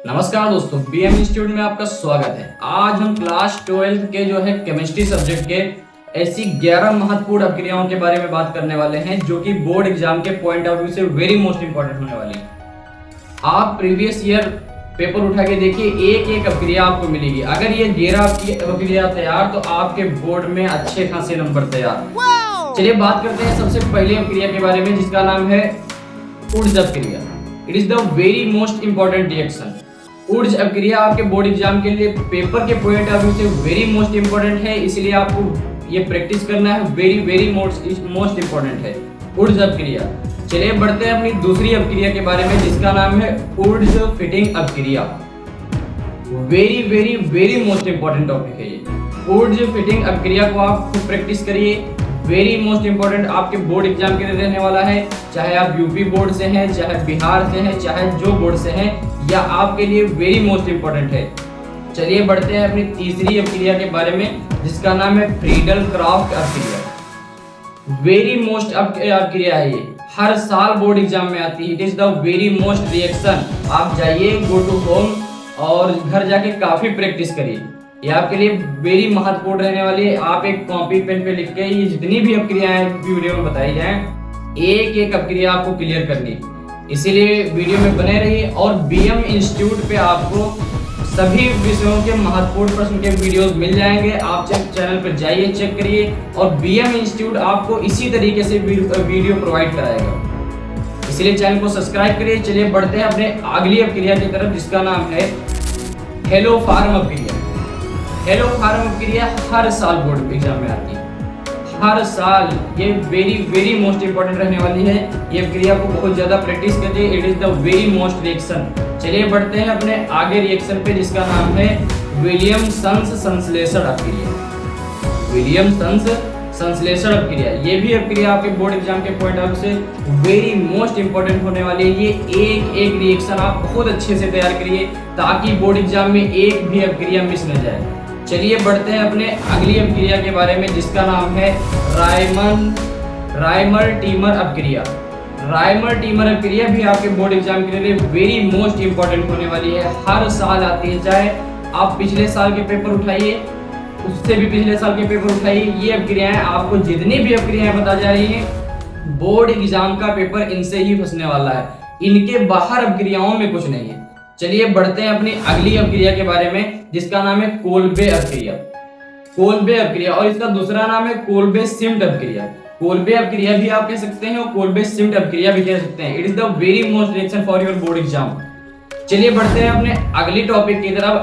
नमस्कार दोस्तों, BM institute में आपका स्वागत है। आज हम क्लास 12 के जो है केमिस्ट्री सब्जेक्ट के ऐसी 11 महत्वपूर्ण अपक्रियाओं के बारे में बात करने वाले हैं जो कि बोर्ड एग्जाम के पॉइंट ऑफ व्यू से वेरी मोस्ट इंपॉर्टेंट होने वाली है। आप प्रीवियस ईयर पेपर उठा के देखिए, एक एक अपक्रिया आपको मिलेगी। अगर ये 11 अपक्रिया तैयार तो आपके बोर्ड में अच्छे खासे नंबर तैयार। चलिए बात करते हैं सबसे पहले अपक्रिया के बारे में, जिसका नाम है ऊर्ज अपक्रिया। It is the very most important reaction. ऊर्ज अपक्रिया आपके बोर्ड एग्जाम के लिए पेपर के पॉइंट ऑफ व्यू से वेरी मोस्ट इंपॉर्टेंट है, इसलिए आपको ये प्रैक्टिस करना है। वेरी मोस्ट इंपॉर्टेंट है ऊर्ज अपक्रिया। चलिए बढ़ते हैं अपनी दूसरी अपक्रिया के बारे में, जिसका नाम है ऊर्ज फिटिंग अपक्रिया। वेरी मोस्ट इंपॉर्टेंट टॉपिक है ये। ऊर्ज फिटिंग अपक्रिया को आप खुद प्रैक्टिस करिए। वेरी मोस्ट इंपॉर्टेंट आपके बोर्ड एग्जाम के लिए रहने वाला है। चाहे आप यूपी बोर्ड से हैं, चाहे बिहार से हैं, चाहे जो बोर्ड से हैं, या आपके लिए वेरी मोस्ट इंपॉर्टेंट है। चलिए बढ़ते हैं अपनी तीसरी अपक्रिया के बारे में, जिसका नाम है फ्रीडल क्राफ्ट अपक्रिया। वेरी मोस्ट अपक्रिया है ये, हर साल बोर्ड एग्जाम में आती है। It is the very most reaction. आप जाइए गो टू होम और घर जाके काफी प्रैक्टिस करिए। ये आपके लिए वेरी महत्वपूर्ण रहने वाली है। आप एक कॉपी पेन पे लिख के ये जितनी भी अपक्रियाएं वीडियो में बताई जाएं, एक एक अपक्रिया आपको क्लियर करनी, इसीलिए वीडियो में बने रहिए। और बीएम इंस्टीट्यूट पे आपको सभी विषयों के महत्वपूर्ण प्रश्न के वीडियोस मिल जाएंगे। आप चैनल पर जाइए, चेक करिए, और बीएम इंस्टीट्यूट आपको इसी तरीके से वीडियो प्रोवाइड कराएगा, इसलिए चैनल को सब्सक्राइब करिए। चलिए बढ़ते हैं अपने अगली अपक्रिया की तरफ, जिसका नाम है हेलो फार्म अपक्रिया। हेलो फार्म अपक्रिया हर साल बोर्ड एग्जाम में आती है, हर साल। ये वेरी मोस्ट इंपॉर्टेंट रहने वाली है। ये अपक्रिया को बहुत ज्यादा प्रैक्टिस करिए। It is the very most reaction. चलिए बढ़ते हैं अपने आगे रिएक्शन पे, जिसका नाम है विलियमसन्स संश्लेषण अपक्रिया। विलियमसन्स संश्लेषण अपक्रिया, ये भी अपक्रिया आपके बोर्ड एग्जाम के पॉइंट ऑफ से वेरी मोस्ट इंपॉर्टेंट होने वाली है। ये एक रिएक्शन आप बहुत अच्छे से तैयार करिए, ताकि बोर्ड एग्जाम में एक भी अपक्रिया मिस न जाए। चलिए बढ़ते हैं अपने अगली अपक्रिया के बारे में, जिसका नाम है रायमर टीमर अपक्रिया। रायमर टीमर अपक्रिया भी आपके बोर्ड एग्जाम के लिए वेरी मोस्ट इंपॉर्टेंट होने वाली है। हर साल आती है, चाहे आप पिछले साल के पेपर उठाइए, उससे भी पिछले साल के पेपर उठाइए। ये अपक्रियाएं आपको जितनी भी अपक्रियाएं बता जा रही हैं, बोर्ड एग्जाम का पेपर इनसे ही फंसने वाला है। इनके बाहर अपक्रियाओं में कुछ नहीं है। चलिए बढ़ते हैं अपनी अगली अपक्रिया के बारे में, जिसका नाम है कोल्बे अपक्रिया। कोल्बे अपक्रिया, और इसका दूसरा नाम है कोल्बे सिम्ट अपक्रिया। कोल्बे अपक्रिया भी आप कह सकते हैं और कोल्बे सिम्ट अपक्रिया भी कह सकते हैं। It is the very most reaction for your board exam. चलिए बढ़ते हैं अपने अगली टॉपिक की तरफ,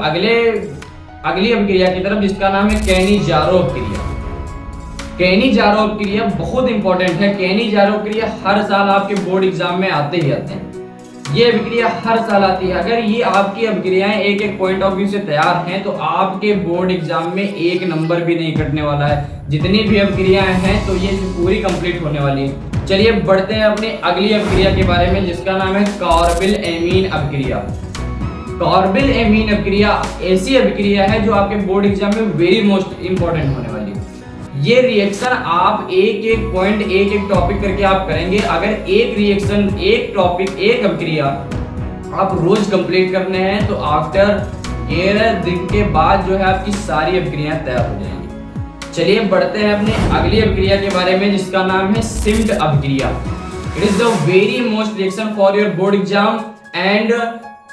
अगली अपक्रिया की तरफ, जिसका नाम है कैनी-जारो अपक्रिया। कैनी-जारो अपक्रिया बहुत इंपॉर्टेंट है। कैनी-जारो अपक्रिया हर साल आपके बोर्ड एग्जाम में आते ही आते हैं। ये अपक्रिया हर साल आती है। अगर ये आपकी अपक्रियाएं एक एक पॉइंट ऑफ व्यू से तैयार हैं, तो आपके बोर्ड एग्जाम में एक नंबर भी नहीं कटने वाला है। जितनी भी अपक्रियाएं हैं तो ये पूरी कंप्लीट होने वाली है। चलिए बढ़ते हैं अपनी अगली अपक्रिया के बारे में, जिसका नाम है कार्बिल एमीन अपक्रिया। कार्बिल एमीन अपक्रिया ऐसी अपक्रिया है जो आपके बोर्ड एग्जाम में वेरी मोस्ट इंपॉर्टेंट होने वाली है। ये रिएक्शन आप एक पॉइंट एक टॉपिक करके आप करेंगे। अगर एक रिएक्शन, एक टॉपिक, एक अपक्रिया आप रोज कंप्लीट करने हैं, तो आफ्टर 13 दिन के बाद जो है आपकी सारी अपक्रियाएं तैयार हो जाएंगी। चलिए बढ़ते हैं अपने अगली अपक्रिया के बारे में, जिसका नाम है सिम्ट अपक्रिया। It is the very most reaction for your board exam and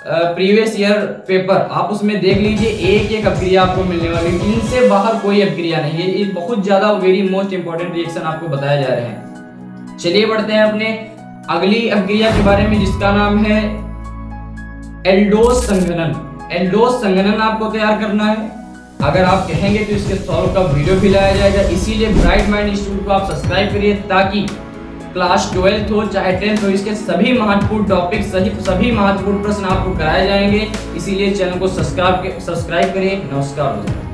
previous year paper. आप उसमें देख लीजिए, एक अपक्रिया आपको मिलने वाली है। इनसे बाहर कोई अपक्रिया नहीं है। ये बहुत ज्यादा वेरी मोस्ट इंपॉर्टेंट रिएक्शन आपको बताए जा रहे हैं। चलिए बढ़ते हैं अपने अगली अपक्रिया के बारे में, जिसका नाम है एल्डोस संघनन। एल्डोस संघनन आपको तैयार करना है। अगर आप कहेंगे तो इसके सॉल्व का वीडियो भी लाया जाएगा, इसीलिए ब्राइट माइंड इंस्टीट्यूट को आप सब्सक्राइब करिए, ताकि क्लास 12 हो चाहे 10th हो, इसके सभी महत्वपूर्ण टॉपिक, सभी महत्वपूर्ण प्रश्न आपको कराए जाएंगे। इसीलिए चैनल को सब्सक्राइब करिए। नमस्कार दोस्तों।